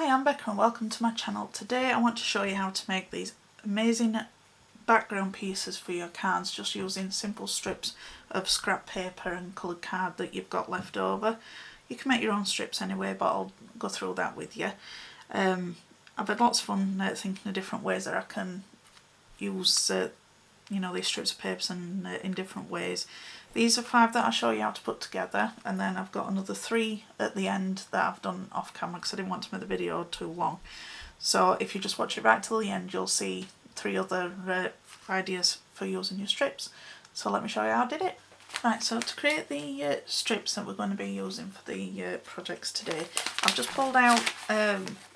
Hi, I'm Becca and welcome to my channel. Today I want to show you how to make these amazing background pieces for your cards just using simple strips of scrap paper and coloured card that you've got left over. You can make your own strips anyway, but I'll go through that with you. I've had lots of fun thinking of different ways that I can use these strips of paper and in different ways. These are 5 that I'll show you how to put together, and then I've got another 3 at the end that I've done off camera because I didn't want to make the video too long. So if you just watch it right till the end, you'll see 3 other ideas for using your strips. So let me show you how I did it. Right, so to create the strips that we're going to be using for the projects today, I've just pulled out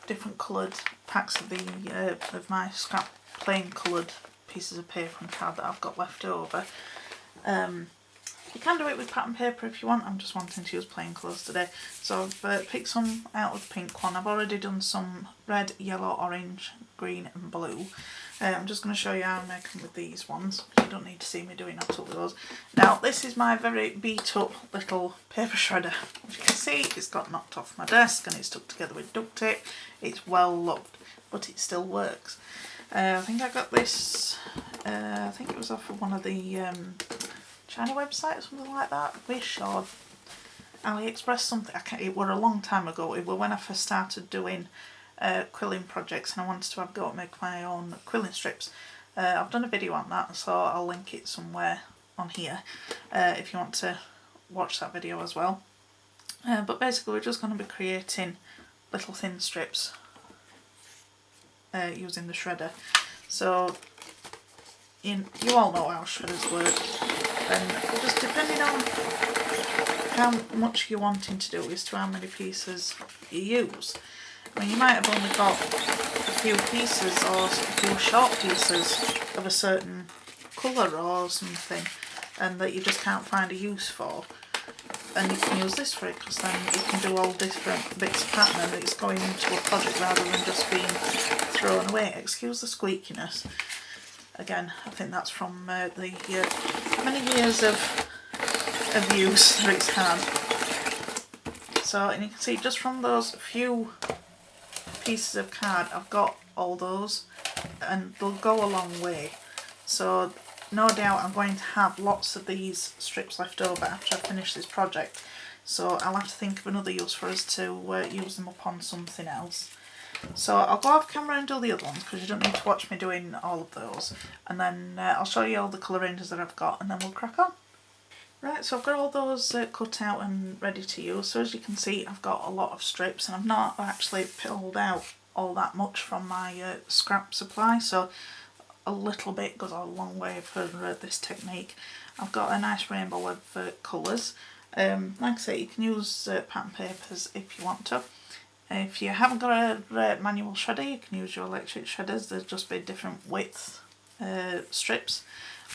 different coloured packs of my scrap plain coloured pieces of paper and card that I've got left over. You can do it with pattern paper if you want. I'm just wanting to use plain colours today. So I've picked some out of the pink one. I've already done some red, yellow, orange, green and blue. I'm just going to show you how I'm making with these ones. You don't need to see me doing that with those. Now this is my very beat up little paper shredder. As you can see, it's got knocked off my desk and it's stuck together with duct tape. It's well loved, but it still works. I think I got this, I think it was off of one of the China website or something like that, Wish or AliExpress, something. It were a long time ago. It were when I first started doing quilling projects and I wanted to have a go at make my own quilling strips. I've done a video on that, so I'll link it somewhere on here if you want to watch that video as well. But basically we're just going to be creating little thin strips using the shredder. So you all know how shredders work, and just depending on how much you're wanting to do is to how many pieces you use. I mean, you might have only got a few pieces or a few short pieces of a certain colour or something, and that you just can't find a use for, and you can use this for it because then you can do all different bits of pattern and it's going into a project rather than just being thrown away. Excuse the squeakiness. Again, I think that's from the many years of use that it's had. So, and you can see just from those few pieces of card, I've got all those, and they'll go a long way. So, no doubt I'm going to have lots of these strips left over after I finish this project. So I'll have to think of another use for us to use them up on something else. So I'll go off camera and do the other ones because you don't need to watch me doing all of those, and then I'll show you all the colour ranges that I've got and then we'll crack on. Right, so I've got all those cut out and ready to use. So as you can see, I've got a lot of strips and I've not actually pulled out all that much from my scrap supply, so a little bit goes a long way for this technique. I've got a nice rainbow of colours. Like I say, you can use pattern papers if you want to. If you haven't got a manual shredder, you can use your electric shredders. There's just be different width strips,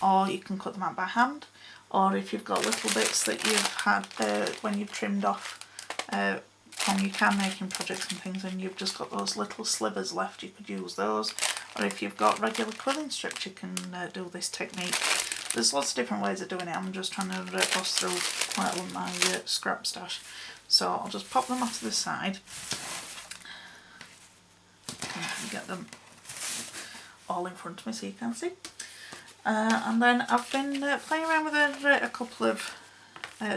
or you can cut them out by hand, or if you've got little bits that you've had when you've trimmed off from your can making projects and things, and you've just got those little slivers left, you could use those. Or if you've got regular quilling strips, you can do this technique. There's lots of different ways of doing it. I'm just trying to bust through quite a lot of my scrap stash. So I'll just pop them off to the side. Get them all in front of me so you can see. And then I've been playing around with a couple of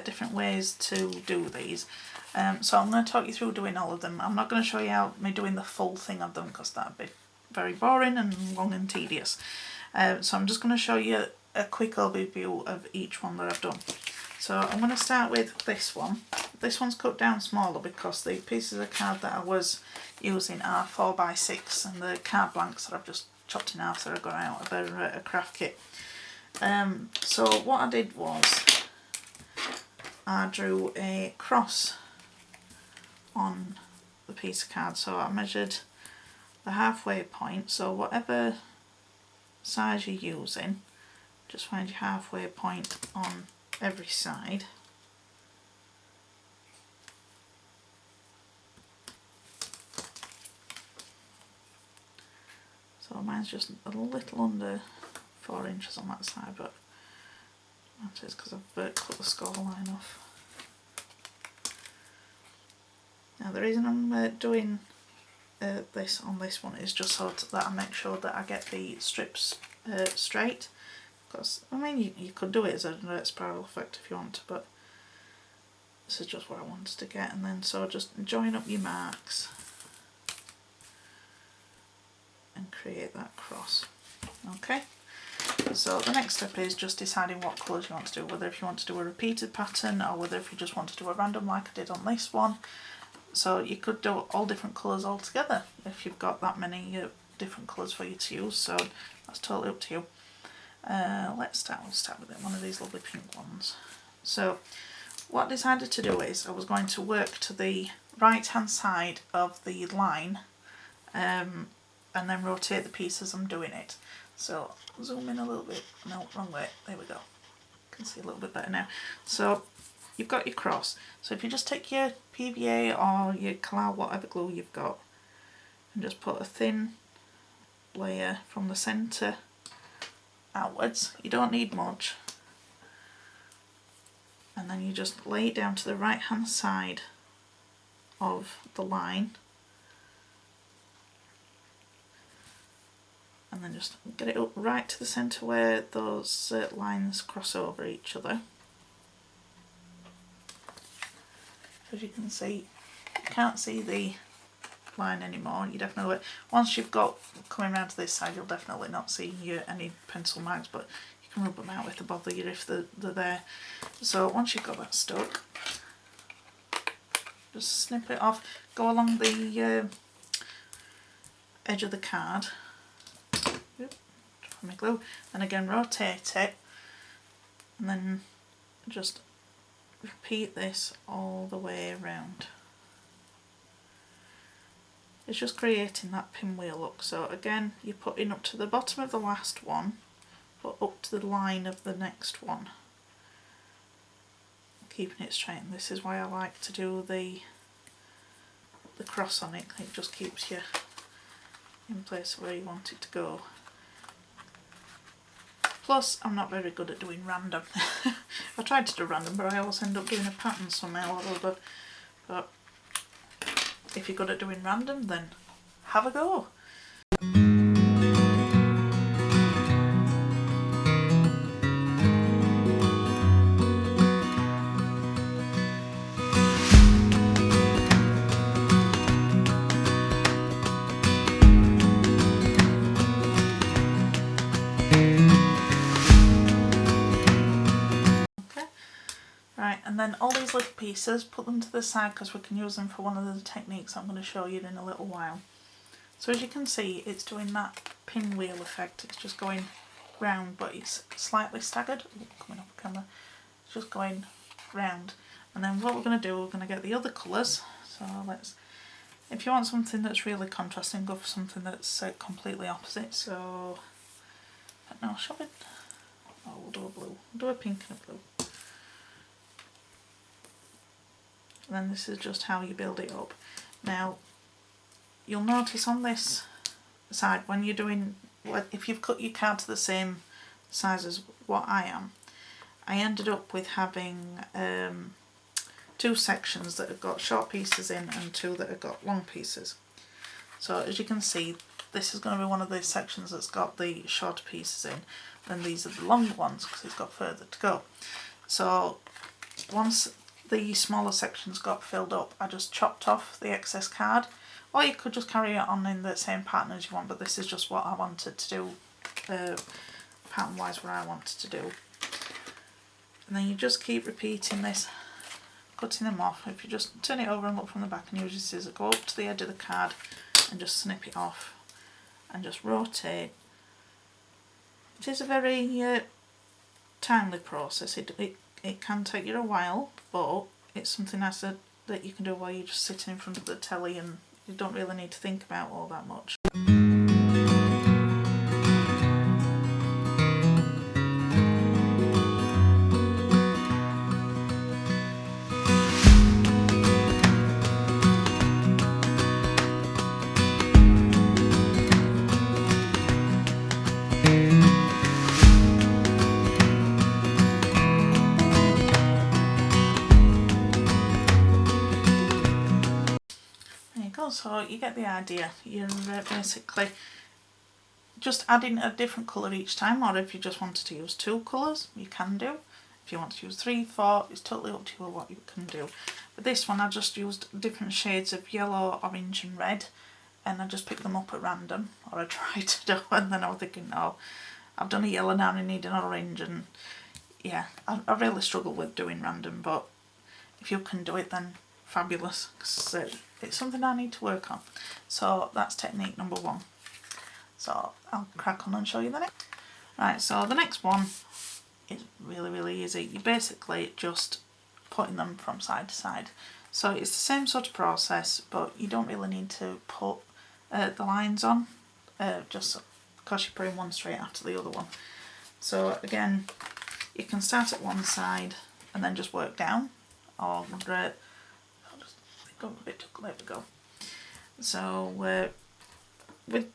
different ways to do these. So I'm going to talk you through doing all of them. I'm not going to show you me doing the full thing of them because that would be very boring and long and tedious. So I'm just going to show you a quick overview of each one that I've done. So I'm going to start with this one. This one's cut down smaller because the pieces of card that I was using are 4x6 and the card blanks that I've just chopped in half that I got out of a craft kit. So what I did was I drew a cross on the piece of card. So I measured the halfway point, so whatever size you're using, just find your halfway point on every side. So mine's just a little under 4 inches on that side, but that is because I've cut the score line off. Now the reason I'm doing this on this one is just so that I make sure that I get the strips straight. Because, I mean, you could do it as a direct spiral effect if you want to, but this is just what I wanted to get. And then so just join up your marks and create that cross. Okay, so the next step is just deciding what colours you want to do, whether if you want to do a repeated pattern or whether if you just want to do a random like I did on this one. So you could do all different colours all together if you've got that many different colours for you to use, so that's totally up to you. We'll start with one of these lovely pink ones. So what I decided to do is I was going to work to the right hand side of the line and then rotate the piece as I'm doing it. So zoom in a little bit, no, wrong way, there we go. You can see a little bit better now. So you've got your cross. So if you just take your PVA or your Collard, whatever glue you've got, and just put a thin layer from the centre outwards, you don't need much, and then you just lay it down to the right hand side of the line, and then just get it up right to the centre where those lines cross over each other. As you can see, you can't see the line anymore. You definitely, once you've got coming around to this side, you'll definitely not see any pencil marks, but you can rub them out if they bother you if they're there. So once you've got that stuck, just snip it off, go along the edge of the card, my glue, and again rotate it, and then just repeat this all the way around. It's just creating that pinwheel look. So again, you're putting up to the bottom of the last one, but up to the line of the next one, keeping it straight. And this is why I like to do the cross on it. It just keeps you in place where you want it to go. Plus, I'm not very good at doing random. I tried to do random, but I always end up doing a pattern somehow or other. But if you're good at doing random, then have a go. And then all these little pieces, put them to the side because we can use them for one of the techniques I'm going to show you in a little while. So as you can see, it's doing that pinwheel effect. It's just going round, but it's slightly staggered. Ooh, coming off camera. It's just going round. And then what we're going to do, we're going to get the other colours. So if you want something that's really contrasting, go for something that's completely opposite. So, no, shall we? Oh, we'll do a blue. We'll do a pink and a blue. And then this is just how you build it up. Now, you'll notice on this side, when you're doing, if you've cut your card to the same size as what I am, I ended up with having two sections that have got short pieces in and two that have got long pieces. So as you can see, this is going to be one of those sections that's got the shorter pieces in, then these are the longer ones because it's got further to go. So once the smaller sections got filled up, I just chopped off the excess card, or you could just carry it on in the same pattern as you want, but this is just what I wanted to do, pattern wise what I wanted to do. And then you just keep repeating this, cutting them off. If you just turn it over and look from the back and use your scissors, go up to the edge of the card and just snip it off and just rotate. It is a very timely process. It can take you a while, but it's something nice that you can do while you're just sitting in front of the telly and you don't really need to think about all that much. So you get the idea. You're basically just adding a different colour each time, or if you just wanted to use 2 colours, you can do. If you want to use 3, 4, it's totally up to you what you can do. But this one I just used different shades of yellow, orange and red, and I just picked them up at random, or I tried to do, and then I was thinking, no, I've done a yellow now and I need an orange, and yeah, I really struggle with doing random, but if you can do it then fabulous, because it's something I need to work on. So that's technique number 1. So I'll crack on and show you the next. Right, so the next one is really easy. You're basically just putting them from side to side. So it's the same sort of process, but you don't really need to put the lines on, just because you're putting one straight after the other one. So again, you can start at one side and then just work down, or I'll just go a bit, there we go. So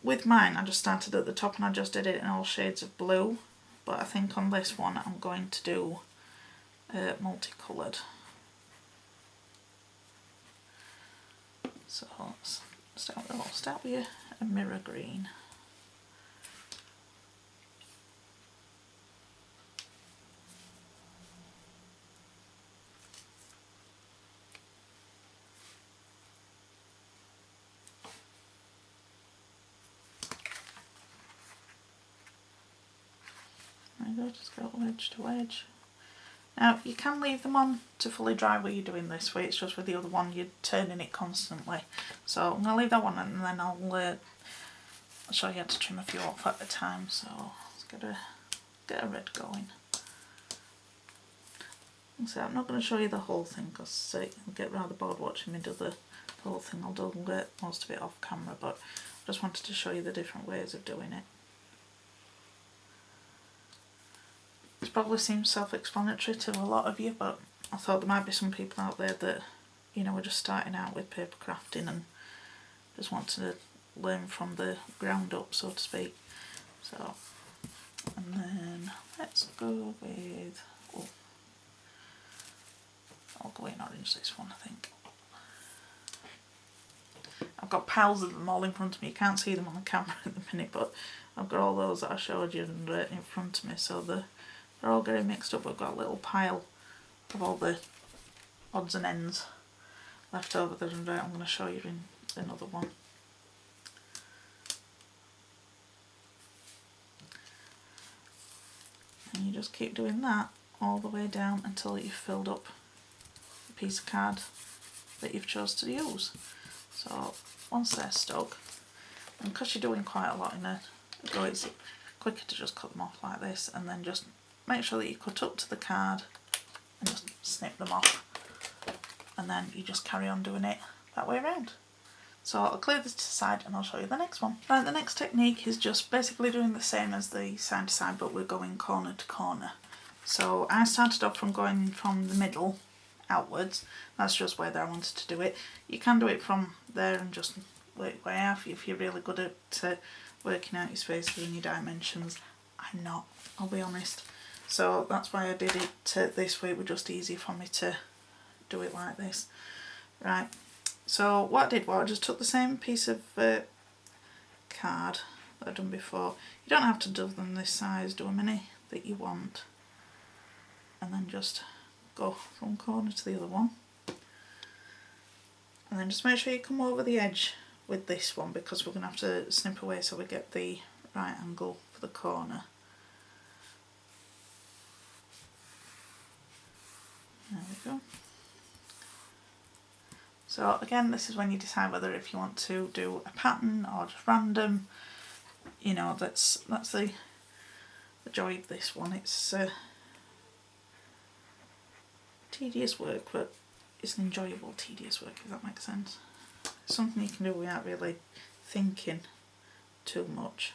with mine, I just started at the top and I just did it in all shades of blue, but I think on this one I'm going to do multicoloured. So let's start with a mirror green. There you go, just go edge to edge. Now you can leave them on to fully dry where you're doing this way, it's just with the other one you're turning it constantly. So I'm going to leave that one and then I'll show you how to trim a few off at a time. So let's get a red going. So I'm not going to show you the whole thing because you'll get rather bored watching me do the whole thing. I'll do most of it off camera, but I just wanted to show you the different ways of doing it. It probably seems self-explanatory to a lot of you, but I thought there might be some people out there that, you know, are just starting out with paper crafting and just want to learn from the ground up, so to speak. So, and then let's go with, oh, I'll go in orange this one, I think. I've got piles of them all in front of me. You can't see them on the camera at the minute, but I've got all those that I showed you in front of me, so they're all getting mixed up. I've got a little pile of all the odds and ends left over there, and I'm going to show you in another one. And you just keep doing that all the way down until you've filled up the piece of card that you've chose to use. So once they're stuck, and because you're doing quite a lot in a go, it's quicker to just cut them off like this, and then just make sure that you cut up to the card and just snip them off, and then you just carry on doing it that way around. So I'll clear this to the side and I'll show you the next one. Right, the next technique is just basically doing the same as the side to side, but we're going corner to corner. So I started off from going from the middle outwards. That's just where I wanted to do it. You can do it from there and just work your way out if you're really good at working out your spaces and your dimensions. I'm not, I'll be honest. So that's why I did it this way. It was just easy for me to do it like this. Right, so what I did was I just took the same piece of card that I've done before. You don't have to do them this size, do them any that you want, and then just go from corner to the other one, and then just make sure you come over the edge with this one, because we're going to have to snip away so we get the right angle for the corner. There we go. So again, this is when you decide whether if you want to do a pattern or just random. You know, that's the joy of this one. It's tedious work, but it's an enjoyable tedious work, if that makes sense. It's something you can do without really thinking too much.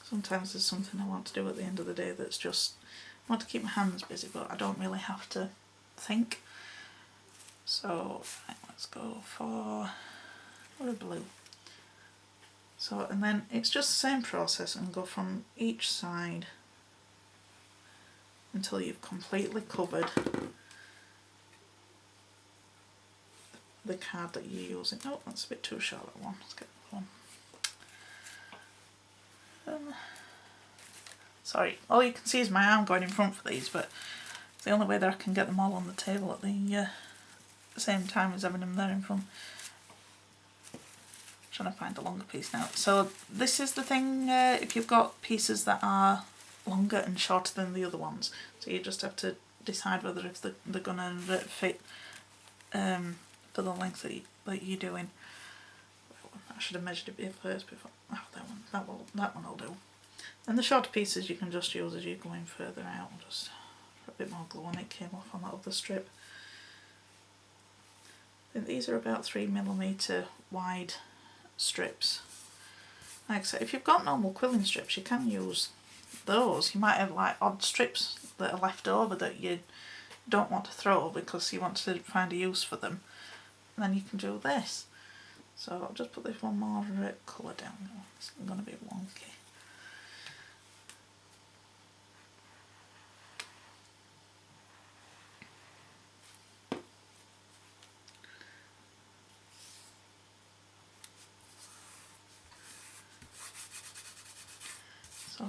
Sometimes there's something I want to do at the end of the day that's just, I want to keep my hands busy, but I don't really have to think. So let's go for a blue. So, and then it's just the same process, and go from each side until you've completely covered the card that you're using. Oh, that's a bit too short, that one. Let's get that one. Sorry, all you can see is my arm going in front for these, but it's the only way that I can get them all on the table at the same time as having them there in front. Trying to find a longer piece now. So this is the thing, if you've got pieces that are longer and shorter than the other ones, so you just have to decide whether if they're going to fit for the length that you're doing. I should have measured it first before. Oh, that one will do. And the shorter pieces you can just use as you're going further out. Just put a bit more glue on it. Came off on that other strip. I think these are about 3mm wide strips. Like I said, if you've got normal quilling strips, you can use those. You might have like odd strips that are left over that you don't want to throw because you want to find a use for them. And then you can do this. So I'll just put this one more colour down. It's going to be wonky. So,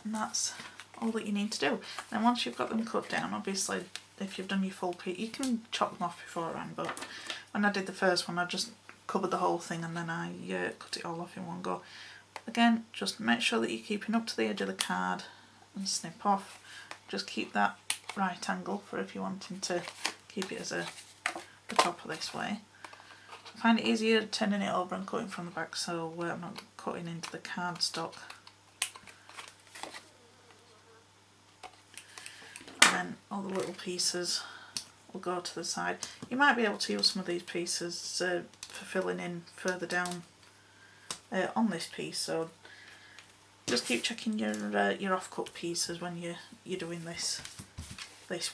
and that's all that you need to do. Then once you've got them cut down, obviously if you've done your full piece, you can chop them off beforehand, but when I did the first one I just covered the whole thing and then I cut it all off in one go. Again, just make sure that you're keeping up to the edge of the card and snip off. Just keep that right angle for if you're wanting to keep it as the top of this way. I find it easier turning it over and cutting from the back, so I'm not cutting into the cardstock. And then all the little pieces will go to the side. You might be able to use some of these pieces for filling in further down on this piece, so just keep checking your offcut pieces when you're doing this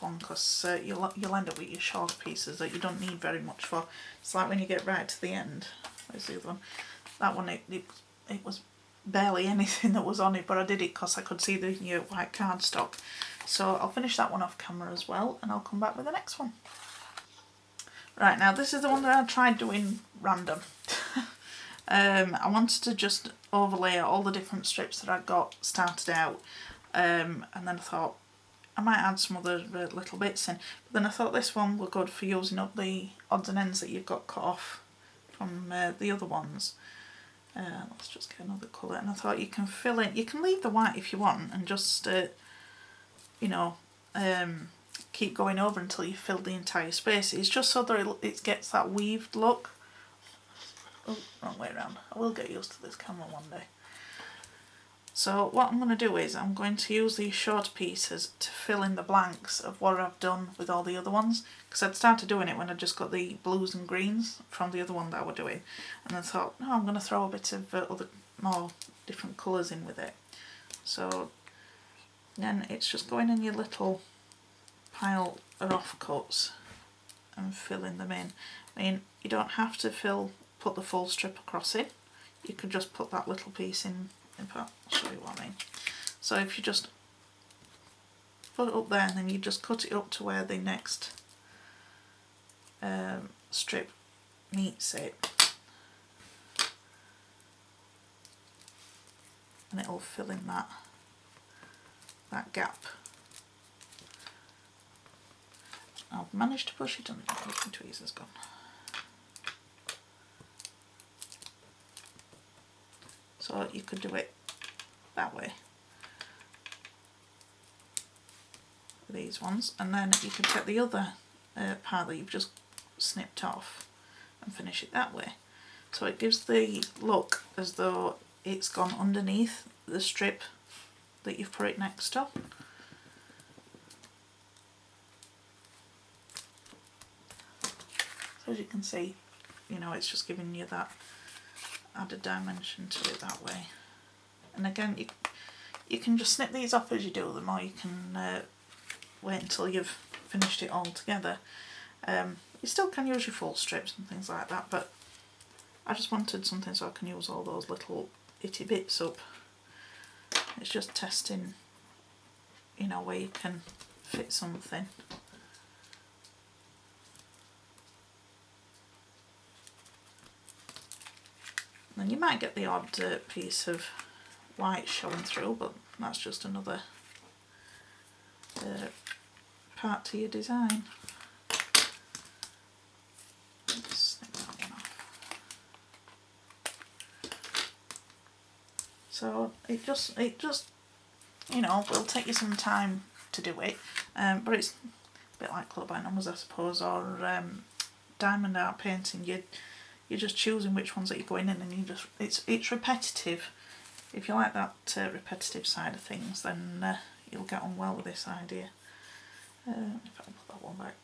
one, because you'll end up with your short pieces that you don't need very much for. It's like when you get right to the end. Where's the other one? That one, it was barely anything that was on it, but I did it because I could see the white cardstock. So I'll finish that one off camera as well, and I'll come back with the next one. Right, now this is the one that I tried doing random. I wanted to just overlay all the different strips that I got started out, and then I thought I might add some other little bits in, but then I thought this one were good for using up the odds and ends that you've got cut off from the other ones. Let's just get another colour, and I thought you can fill in, you can leave the white if you want and just keep going over until you fill the entire space. It's just so that it gets that weaved look. Oh, wrong way around. I will get used to this camera one day. So what I'm going to do is I'm going to use these short pieces to fill in the blanks of what I've done with all the other ones, because I'd started doing it when I just got the blues and greens from the other one that I were doing, and I thought, no, I'm going to throw a bit of other more different colours in with it. So then it's just going in your little pile of offcuts and filling them in. I mean, you don't have to put the full strip across it. You could just put that little piece in. In fact, I'll show you what I mean. So if you just put it up there and then you just cut it up to where the next strip meets it, and it'll fill in that gap. I've managed to push it on. My tweezer's gone. So you could do it that way, these ones, and then you can take the other part that you've just snipped off and finish it that way. So it gives the look as though it's gone underneath the strip that you've put it next to. So as you can see, it's just giving you that added dimension to it that way. And again, you can just snip these off as you do them, or you can wait until you've finished it all together. You still can use your full strips and things like that, but I just wanted something so I can use all those little itty bits up. It's just testing, where you can fit something. And you might get the odd piece of white showing through, but that's just another part to your design. Let's snip that one off. So it just you know, will take you some time to do it, but it's a bit like colour by numbers, I suppose, or diamond art painting. You're just choosing which ones that you're going in, and you just it's repetitive. If you like that repetitive side of things, then you'll get on well with this idea. If I can put that one back.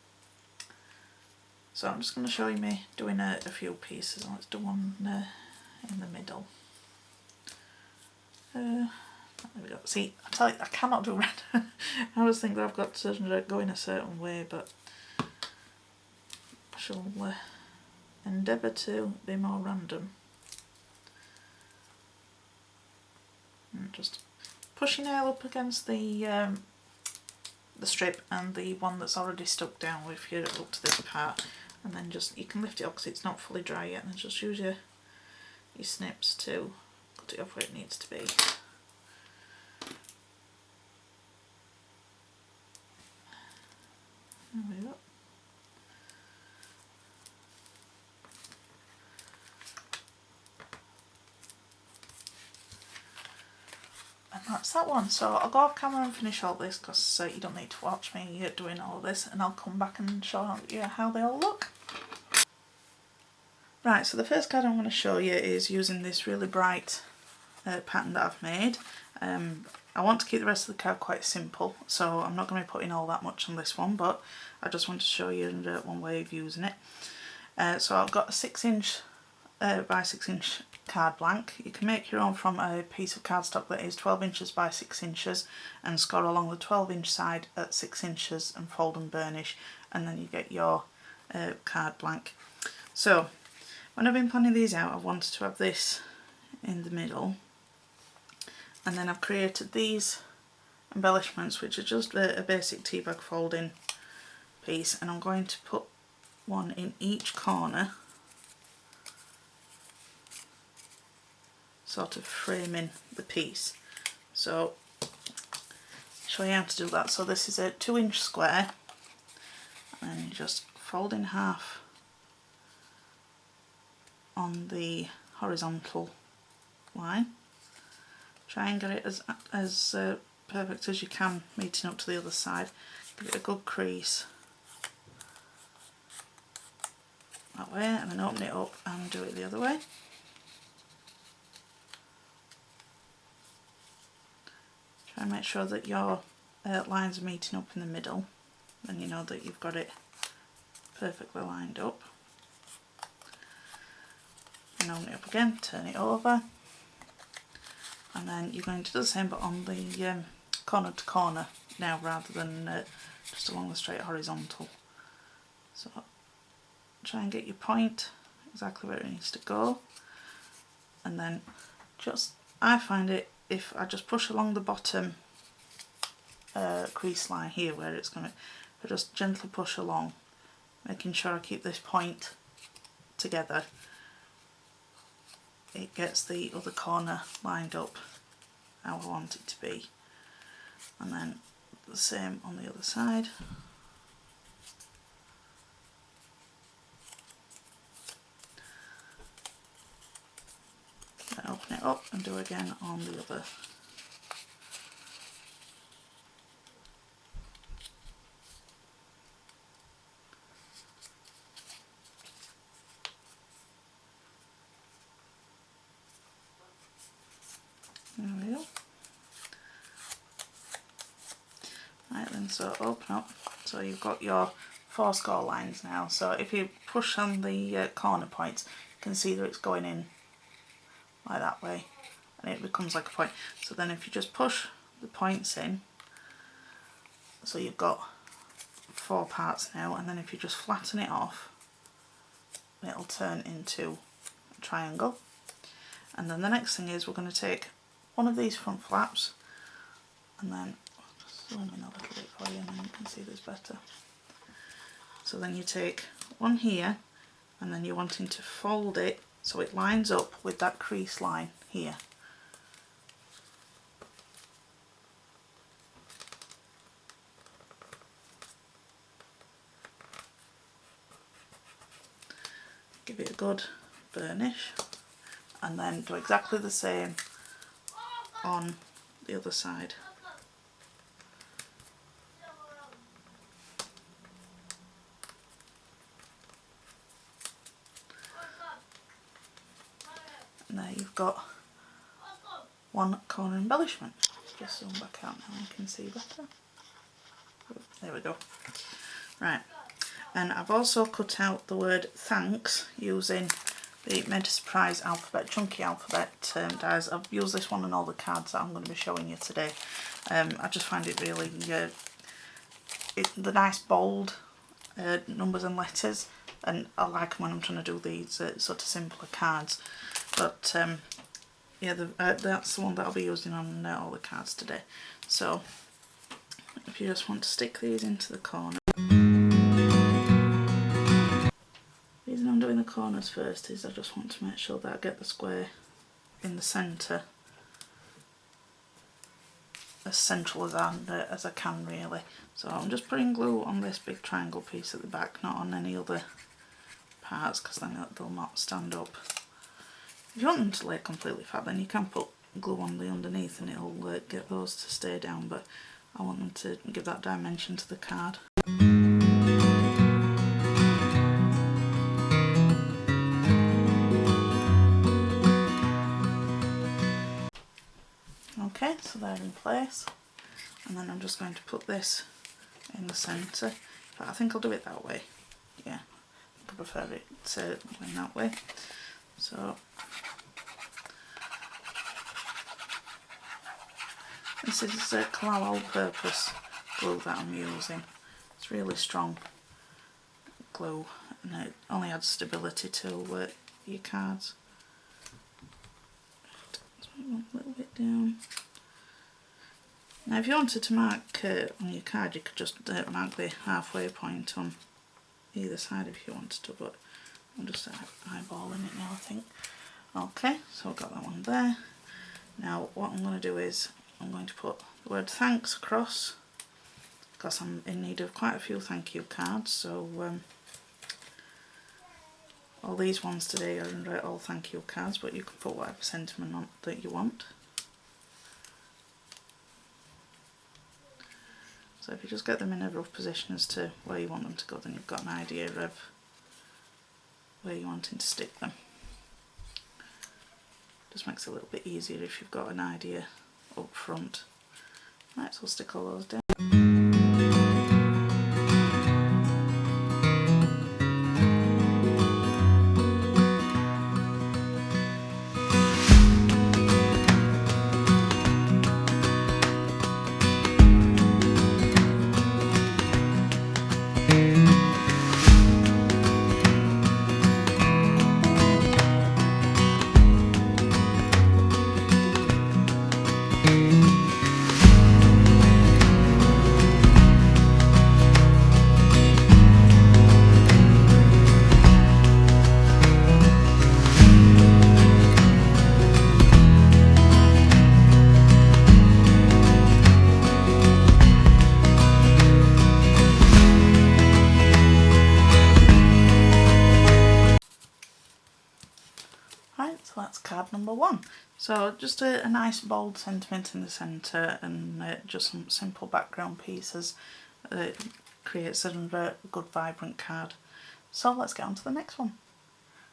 So I'm just going to show you me doing a few pieces. Let's do one in the middle. There we go. See, I tell you, I cannot do red. I always think that I've got to go in a certain way, but I shall endeavour to be more random. And just push your nail up against the strip and the one that's already stuck down if you're up to this part, and then just, you can lift it up because it's not fully dry yet, and then just use your snips to cut it off where it needs to be. There we go. And that's that one. So I'll go off camera and finish all this because you don't need to watch me doing all this, and I'll come back and show you how they all look. Right, so the first card I'm going to show you is using this really bright pattern that I've made. I want to keep the rest of the card quite simple, so I'm not going to be putting all that much on this one, but I just want to show you one way of using it. So I've got a 6" by 6" card blank. You can make your own from a piece of cardstock that is 12 inches by 6 inches and score along the 12-inch side at 6 inches and fold and burnish, and then you get your card blank. So when I've been planning these out, I've wanted to have this in the middle, and then I've created these embellishments, which are just a basic tea bag folding piece, and I'm going to put one in each corner, sort of framing the piece. So I'll show you how to do that. So this is a 2-inch square, and then you just fold in half on the horizontal line. Try and get it as perfect as you can, meeting up to the other side. Give it a good crease that way, and then open it up and do it the other way. Try and make sure that your lines are meeting up in the middle, then you know that you've got it perfectly lined up. And open it up again, turn it over, and then you're going to do the same but on the corner to corner now, rather than just along the straight horizontal. So try and get your point exactly where it needs to go, and then I find it, if I just push along the bottom crease line here where it's going to, I just gently push along, making sure I keep this point together, it gets the other corner lined up how I want it to be. And then the same on the other side. Then open it up and do again on the other. There we go. Right then, so open up. So you've got your 4 score lines now. So if you push on the corner points, you can see that it's going in like that way, and it becomes like a point. So then if you just push the points in, so you've got 4 parts now, and then if you just flatten it off, it'll turn into a triangle. And then the next thing is we're going to take one of these front flaps, and then I'll just zoom in a little bit for you and then you can see this better. So then you take one here, and then you're wanting to fold it so it lines up with that crease line here. Give it a good burnish and then do exactly the same on the other side. And there you've got one corner embellishment. Just zoom back out now, you can see better. There we go. Right, and I've also cut out the word thanks using the Made to Surprise alphabet, chunky alphabet dies. I've used this one on all the cards that I'm going to be showing you today. I just find it really, the nice bold numbers and letters, and I like them when I'm trying to do these sort of simpler cards. But yeah, that's the one that I'll be using on all the cards today. So if you just want to stick these into the corner. The reason I'm doing the corners first is I just want to make sure that I get the square in the centre as central as I can really. So I'm just putting glue on this big triangle piece at the back, not on any other parts, because then they'll not stand up. If you want them to lay completely flat, then you can put glue on the underneath and it'll get those to stay down, but I want them to give that dimension to the card. Okay, so they're in place, and then I'm just going to put this in the centre, but I think I'll do it that way. Yeah, I prefer it going that way. So this is Collal all-purpose glue that I'm using. It's really strong glue and it only adds stability to your cards. A little bit down. Now if you wanted to mark on your card, you could just mark the halfway point on either side if you wanted to, but I'm just eyeballing it now I think. Okay, so I've got that one there. Now what I'm going to do is I'm going to put the word thanks across, because I'm in need of quite a few thank you cards, so all these ones today are all thank you cards, but you can put whatever sentiment on that you want. So if you just get them in a rough position as to where you want them to go, then you've got an idea of where you're wanting to stick them. Just makes it a little bit easier if you've got an idea up front. Right, so we'll stick all those down. So that's card number one. So just a nice bold sentiment in the centre and just some simple background pieces creates a good vibrant card. So let's get on to the next one.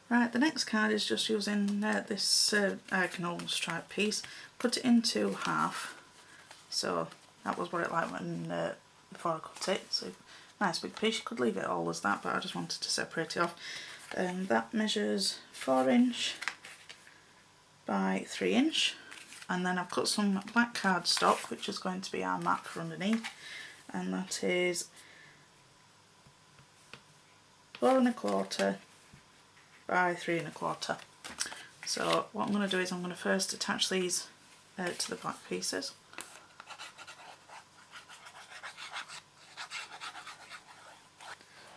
Right, the next card is just using this diagonal stripe piece, cut it into half. So that was what it like when before I cut it. So nice big piece. You could leave it all as that, but I just wanted to separate it off. That measures 4" by 3", and then I've cut some black cardstock, which is going to be our mat for underneath, and that is 4¼ by 3¼ So what I'm going to do is I'm going to first attach these to the black pieces.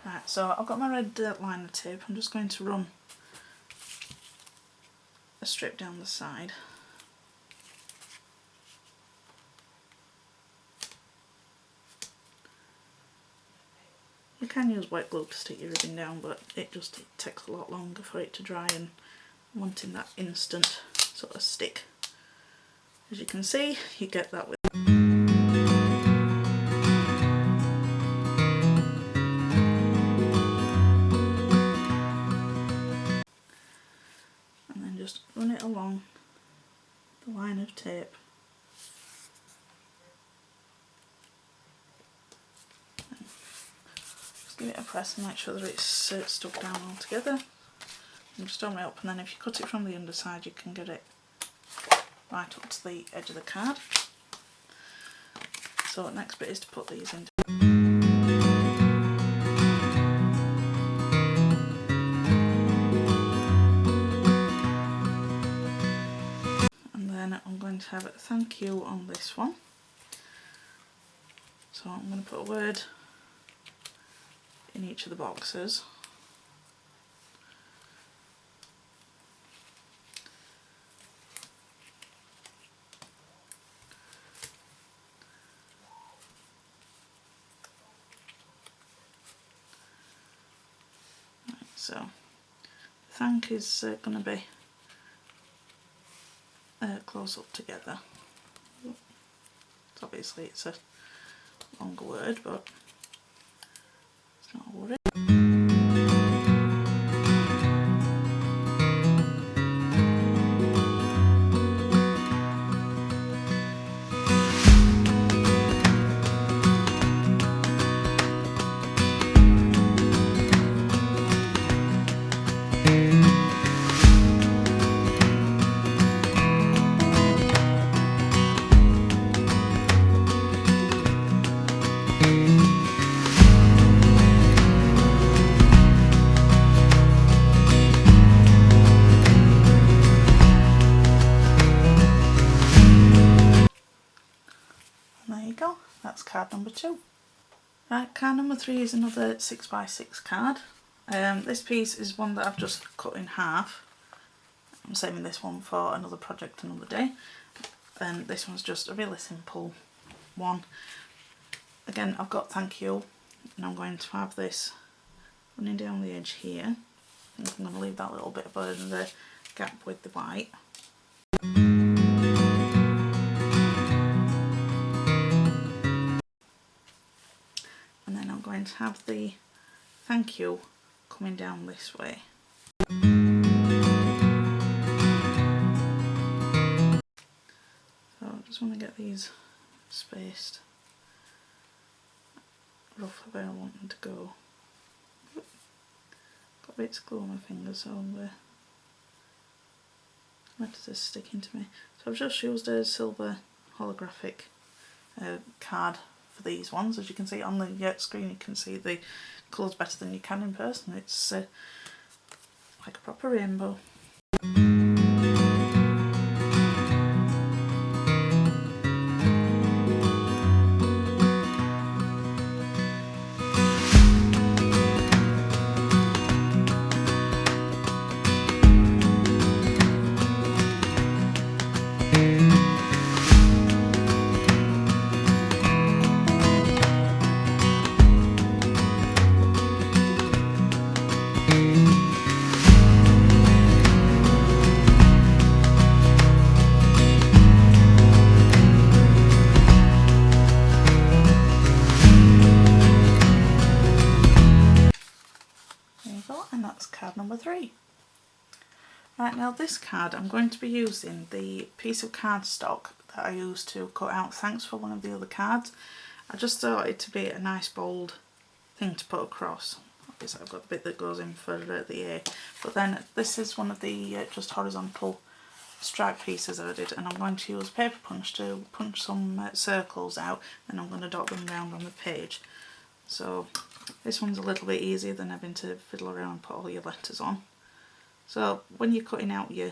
Right, so I've got my red liner tape. I'm just going to run a strip down the side. You can use wet glue to stick your ribbon down, but it takes a lot longer for it to dry, and wanting that instant sort of stick. As you can see, you get that with and then just run it along the line of tape. Just give it a press and make sure that it's stuck down all together. And just open it up, and then if you cut it from the underside you can get it right up to the edge of the card. So the next bit is to put these into. And then I'm going to have a thank you on this one. So I'm going to put a word in each of the boxes. So, the thank is going to be close up together. So obviously it's a longer word, but it's not a worry. There you go, that's card number 2. Right, card number 3 is another 6x6 card. This piece is one that I've just cut in half. I'm saving this one for another project another day. And this one's just a really simple one. Again, I've got thank you, and I'm going to have this running down the edge here. I'm going to leave that little bit of the gap with the white. And then I'm going to have the thank you coming down this way. So I just want to get these spaced roughly where I want them to go. Got bits of glue on my fingers, so the letters are sticking to me. So I've just used a silver holographic card for these ones. As you can see on the screen, you can see the colours better than you can in person. It's like a proper rainbow. And that's card number 3. Right, now this card I'm going to be using the piece of cardstock that I used to cut out thanks for one of the other cards. I just thought it to be a nice bold thing to put across. Obviously I've got the bit that goes in for the A, but then this is one of the just horizontal stripe pieces that I did, and I'm going to use paper punch to punch some circles out, and I'm going to dot them round on the page. So this one's a little bit easier than having to fiddle around and put all your letters on. So when you're cutting out your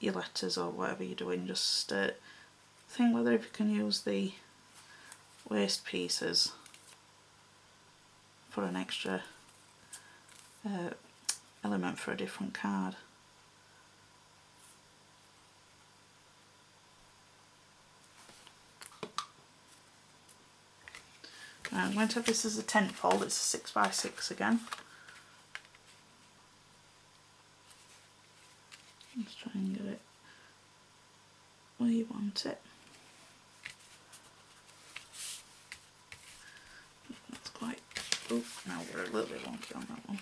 letters or whatever you're doing, just think whether if you can use the waste pieces for an extra element for a different card. I'm going to have this as a tent fold. It's a 6x6 again. Let's try and get it where you want it. That's quite... Oh, now we're a little bit wonky on that one.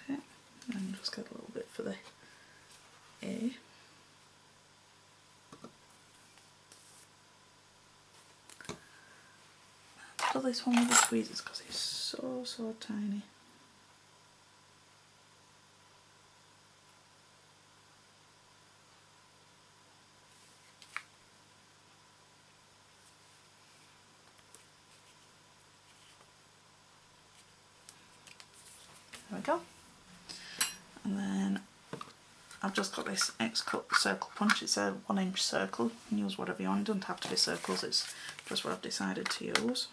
Okay, and just get a little bit for the A. Fill this one with the tweezers because it's so tiny. There we go. And then I've just got this X-cut circle punch. It's a 1-inch circle. You can use whatever you want. It doesn't have to be circles. It's just what I've decided to use.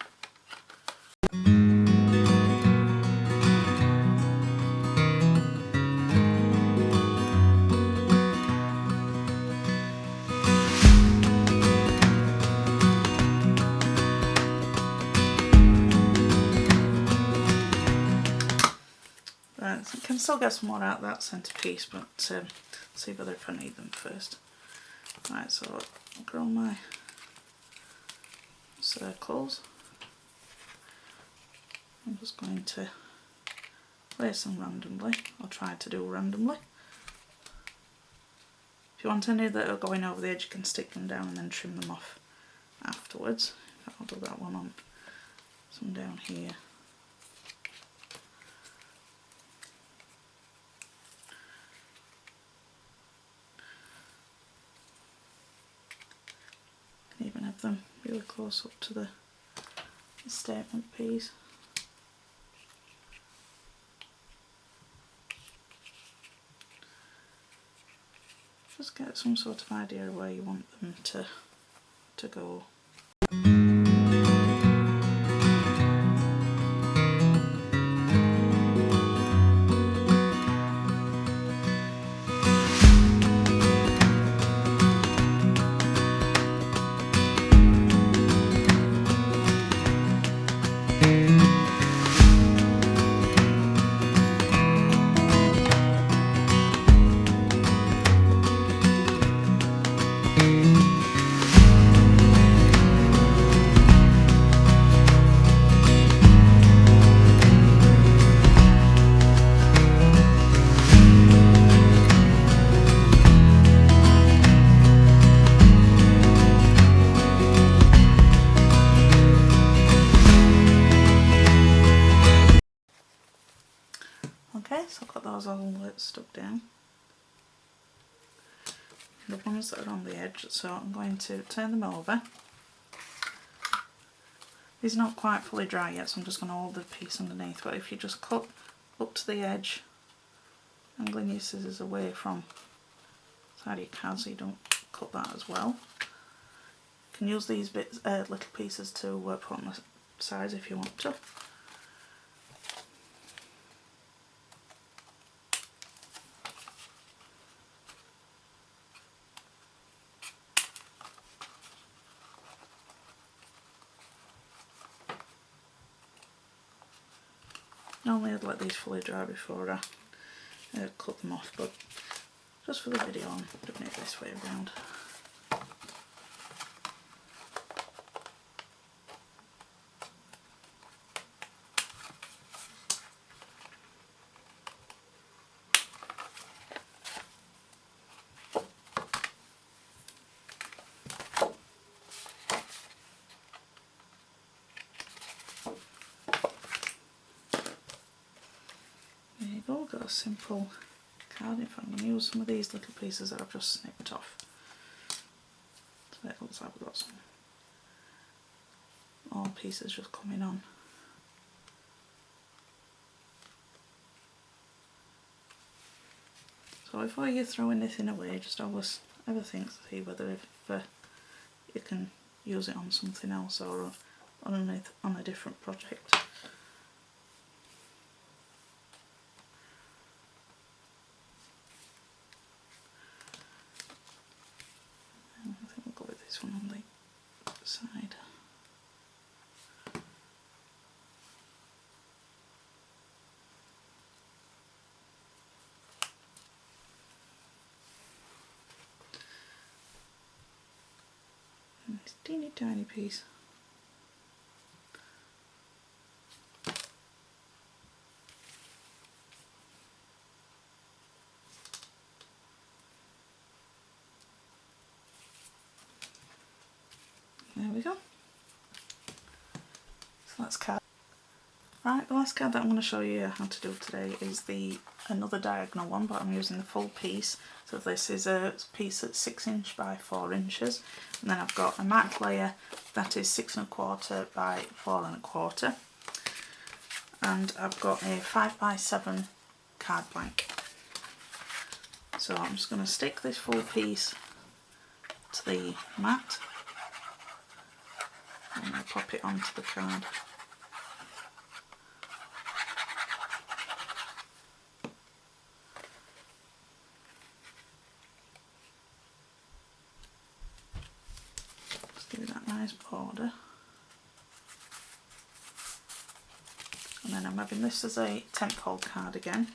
Right, so I can still get some more out of that centrepiece, but see whether if I need them first. Right, so I'll draw my circles. I'm just going to place them randomly, or try to do randomly. If you want any that are going over the edge, you can stick them down and then trim them off afterwards. I'll do that one on some down here. Even have them really close up to the statement piece. Just get some sort of idea of where you want them to go. Okay, so I've got those all stuck down. The ones that are on the edge, so I'm going to turn them over. These are not quite fully dry yet, so I'm just going to hold the piece underneath, but if you just cut up to the edge, angling your scissors away from the side of your card so you don't cut that as well. You can use these bits, little pieces to put on the sides if you want to. Normally I'd let these fully dry before I cut them off, but just for the video I'm doing it this way around. Got a simple card. If I'm going to use some of these little pieces that I've just snipped off. So it looks like we've got some more pieces just coming on. So before you throw anything away, just always have a think to see whether if you can use it on something else or on a different project. this one on the side. And this teeny tiny piece. There we go. So that's card. Right, the last card that I'm going to show you how to do today is another diagonal one, but I'm using the full piece. So this is a piece that's 6 inch by 4 inches, and then I've got a mat layer that is 6 1/4 by 4 1/4, and I've got a 5 by 7 card blank. So I'm just going to stick this full piece to the mat, and I'll pop it onto the card. Just give it that nice border. And then I'm having this as a tent-pole card again.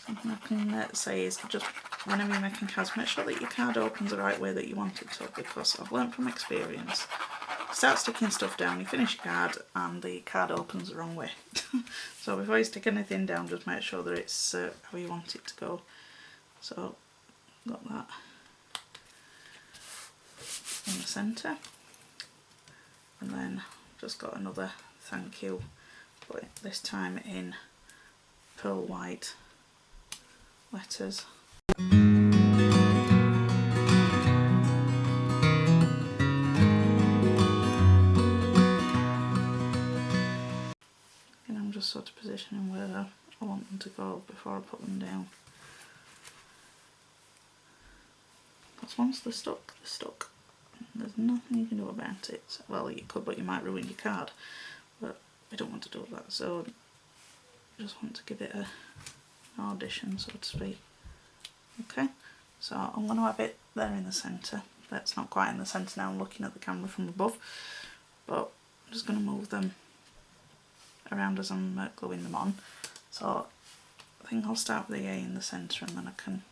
Something I can say is just whenever you're making cards, make sure that your card opens the right way that you want it to, because I've learnt from experience, you start sticking stuff down, you finish your card and the card opens the wrong way. So before you stick anything down, just make sure that it's how you want it to go. So got that in the centre, and then just got another thank you, but this time in pearl white letters. And I'm just sort of positioning where I want them to go before I put them down. Because once they're stuck, they're stuck. There's nothing you can do about it. So, well, you could, but you might ruin your card. But we don't want to do that, so I just want to give it an audition, so to speak. Okay, so I'm going to have it there in the centre. That's not quite in the centre now, I'm looking at the camera from above. But I'm just going to move them around as I'm gluing them on. So I think I'll start with the A in the centre, and then I can...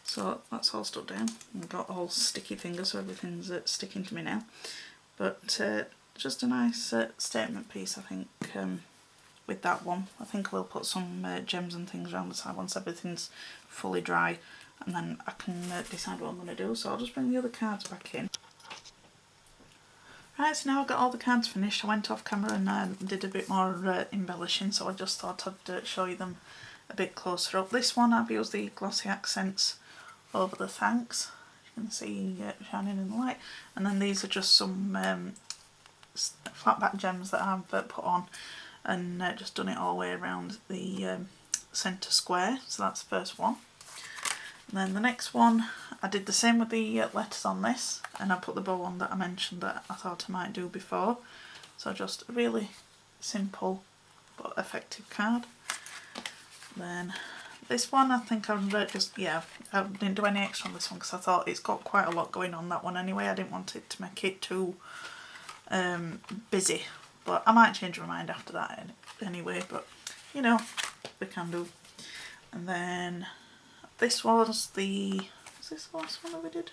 So that's all stuck down. I've got all sticky fingers, so everything's sticking to me now. But just a nice statement piece, I think, with that one. I think we'll put some gems and things around the side once everything's fully dry, and then I can decide what I'm going to do. So I'll just bring the other cards back in. Right, so now I've got all the cards finished. I went off camera and did a bit more embellishing, so I just thought I'd show you them a bit closer up. This one I've used the glossy accents over the thanks, you can see shining in the light, and then these are just some flat back gems that I've put on, and just done it all the way around the centre square. So that's the first one. And then the next one, I did the same with the letters on this, and I put the bow on that I mentioned that I thought I might do before. So just a really simple but effective card. Then this one, I think I've just, I didn't do any extra on this one because I thought it's got quite a lot going on, that one anyway. I didn't want it to make it too busy, but I might change my mind after that anyway, but you know, we can do. And then this was is this the last one that we did?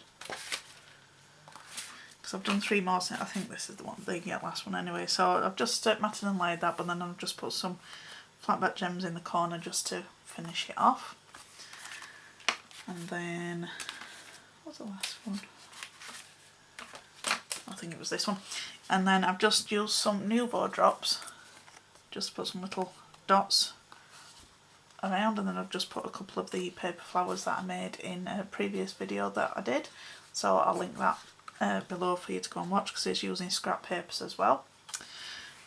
Because I've done 3 more, so I think this is the last one anyway. So I've just matted and laid that, but then I've just put some flat back gems in the corner just to finish it off. And then, what's the last one? Oh, think it was this one. And then I've just used some Nuvo drops, just put some little dots around, and then I've just put a couple of the paper flowers that I made in a previous video that I did, so I'll link that below for you to go and watch because it's using scrap papers as well.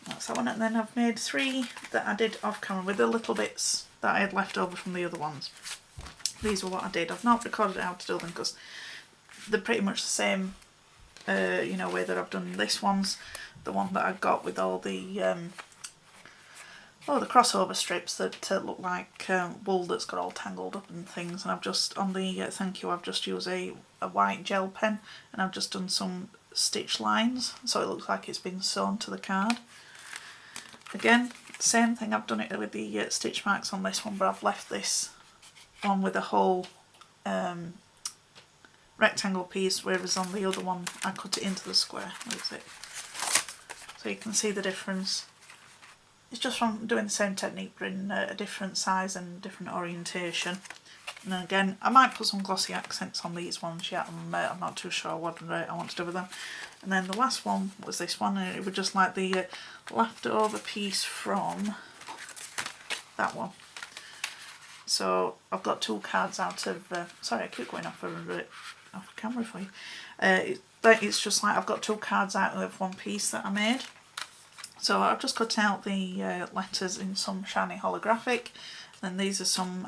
That's that one. And then I've made 3 that I did off camera with the little bits that I had left over from the other ones. These were what I did. I've not recorded how to do them because they're pretty much the same you know, way that I've done this one's the one that I've got with all the crossover strips that look like wool that's got all tangled up and things, and I've just, on the thank you, I've just used a white gel pen and I've just done some stitch lines so it looks like it's been sewn to the card. Again, same thing, I've done it with the stitch marks on this one, but I've left this one with a whole rectangle piece, whereas on the other one I cut it into the square. Where is it? So you can see the difference. It's just from doing the same technique but in a different size and different orientation. And then again, I might put some glossy accents on these ones yet. I'm not too sure what I want to do with them. And then the last one was this one, and it was just like the leftover piece from that one. So I've got 2 cards out of, sorry I keep going off camera for you. It's just like I've got 2 cards out of one piece that I made. So I've just cut out the letters in some shiny holographic, and these are some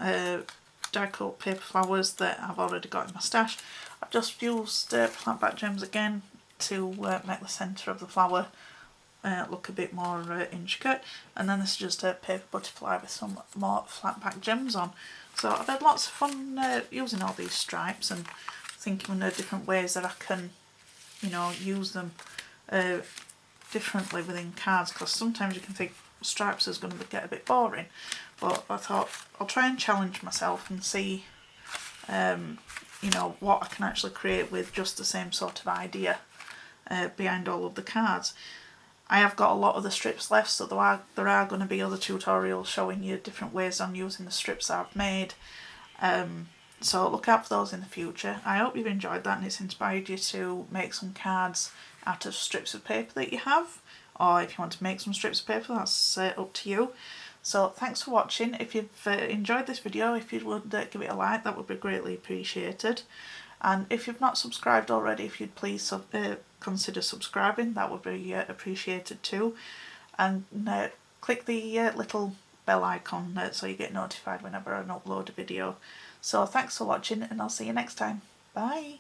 die cut paper flowers that I've already got in my stash. I've just used flat back gems again to make the centre of the flower look a bit more intricate, and then this is just a paper butterfly with some more flat back gems on. So I've had lots of fun using all these stripes and thinking of different ways that I can, you know, use them differently within cards, because sometimes you can think stripes is going to get a bit boring, but I thought I'll try and challenge myself and see you know, what I can actually create with just the same sort of idea behind all of the cards. I have got a lot of the strips left, so there are going to be other tutorials showing you different ways on using the strips that I've made. So look out for those in the future. I hope you've enjoyed that and it's inspired you to make some cards out of strips of paper that you have, or if you want to make some strips of paper, that's up to you. So thanks for watching. If you've enjoyed this video, if you would give it a like, that would be greatly appreciated. And if you've not subscribed already, if you'd please consider subscribing, that would be appreciated too. And click the little bell icon so you get notified whenever I upload a video. So thanks for watching, and I'll see you next time. Bye!